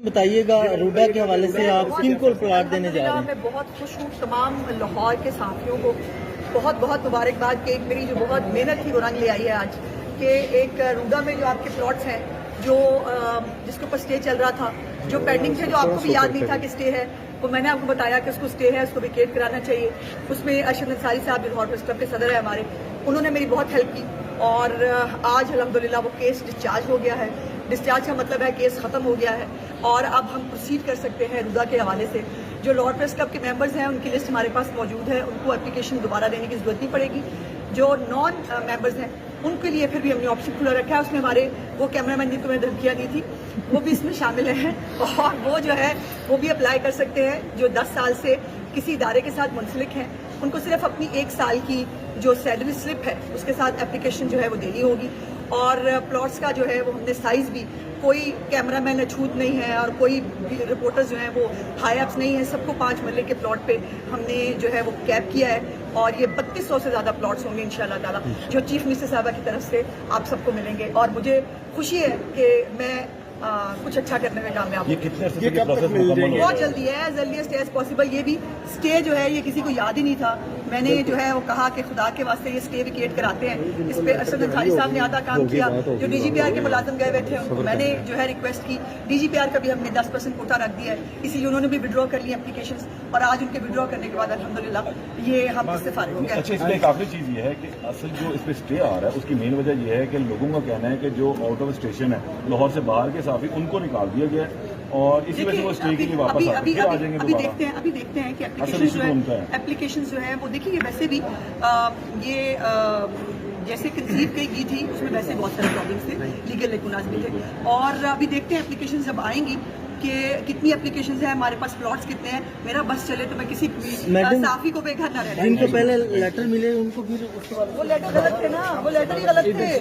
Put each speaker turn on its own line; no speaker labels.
بتائیے گا روڈا کے حوالے سے آپ کن کو پلاٹ دینے جا رہے ہیں؟
میں بہت خوش ہوں تمام لاہور کے صحافیوں کو بہت بہت مبارکباد کہ ایک میری جو بہت محنت تھی وہ رنگ لے آئی ہے آج کہ ایک روڈا میں جو آپ کے پلاٹس ہیں جو جس کے اوپر اسٹے چل رہا تھا جو پینڈنگ تھے جو آپ کو بھی یاد نہیں تھا کہ اسٹے ہے وہ میں نے آپ کو بتایا کہ اس کو اسٹے ہے اس کو ویکیٹ کرانا چاہیے. اس میں ارشد انصاری صاحب جو لاہور پریس کلب کے صدر ہیں ہمارے انہوں نے میری بہت ہیلپ کی اور آج الحمدللہ وہ کیس ڈسچارج ہو گیا ہے. ڈسچارج کا مطلب ہے کیس ختم ہو گیا ہے اور اب ہم پروسیڈ کر سکتے ہیں روڈا کے حوالے سے. جو لاہور پریس کلب کے ممبرز ہیں ان کی لسٹ ہمارے پاس موجود ہے, ان کو اپلیکیشن دوبارہ دینے کی ضرورت نہیں پڑے گی. جو نان ممبرز ہیں ان کے لیے پھر بھی ہم نے آپشن کھلا رکھا ہے. اس میں ہمارے وہ کیمرہ مین جن کو میں نے دھمکیاں دی تھی وہ بھی اس میں شامل ہیں اور وہ جو ہے وہ بھی اپلائی کر سکتے ہیں. جو 10 سال سے کسی ادارے کے ساتھ منسلک ہیں ان کو صرف اپنی 1 سال کی جو سیلری سلپ ہے اس کے ساتھ اپلیکیشن جو ہے وہ دینی ہوگی. اور پلاٹس کا جو ہے وہ ہم نے سائز بھی کوئی کیمرہ مین اچھوت نہیں ہے اور کوئی رپورٹرز جو ہیں وہ ہائی اپس نہیں ہیں. سب کو 5 مرلے کے پلاٹ پہ ہم نے جو ہے وہ کیپ کیا ہے اور یہ 3200 سے زیادہ پلاٹس ہوں گے انشاءاللہ تعالیٰ جو چیف منسٹر صاحبہ کی طرف سے آپ سب کو ملیں گے. اور مجھے خوشی ہے کہ میں کچھ اچھا کرنے میں کامیاب ہوں. بہت جلدی ہے, ایز ارلی ایز پاسبل. یہ بھی اسٹے جو ہے یہ کسی کو یاد ہی نہیں تھا. میں نے جو ہے وہ کہا کہ خدا کے واسطے یہ اسٹے ویکیٹ کراتے ہیں. اس پہ ارشد انصاری صاحب نے آدھا کام کیا. جو ڈی جی پی آر کے ملازم گئے ہوئے تھے ان کو میں نے جو ہے ریکویسٹ کی. ڈی جی پی آر کا بھی ہم نے 10% کوٹا رکھ دیا ہے, اسی لیے انہوں نے بھی وڈرا کر لی اپلیکیشنز اور آج ان کے وڈرا کرنے کے بعد الحمدللہ یہ ہم اس سے فارغ ہو گئے.
اچھا, اس میں ایک آخری چیز یہ ہے کہ اصل جو اس پہ اسٹے آ رہا ہے اس کی مین وجہ یہ ہے کہ لوگوں کا کہنا ہے کہ جو آؤٹ آف اسٹیشن ہے لاہور سے باہر کے صحافی ان کو نکال دیا گیا ہے اور اسی وجہ سے وہ اسٹے کے لیے واپس آ جائیں گے.
ابھی دیکھتے ہیں کہ اپلیکیشن جو ہے وہ دیکھیے ویسے بھی یہ جیسے کنسیو کی تھی اس میں ویسے بہت سارے پرابلمس تھے, لیگل لیکوناز بھی تھے. اور ابھی دیکھتے ہیں اپلیکیشن جب آئیں گی کہ کتنی اپلیکیشنز ہیں ہمارے پاس, پلاٹس کتنے ہیں. میرا بس چلے تو میں کسی صحافی کو بے گھر نہ رہنا.
جن کو پہلے لیٹر ملے ان کو پھر
وہ لیٹر غلط تھے نا, وہ لیٹر ہی غلط تھے.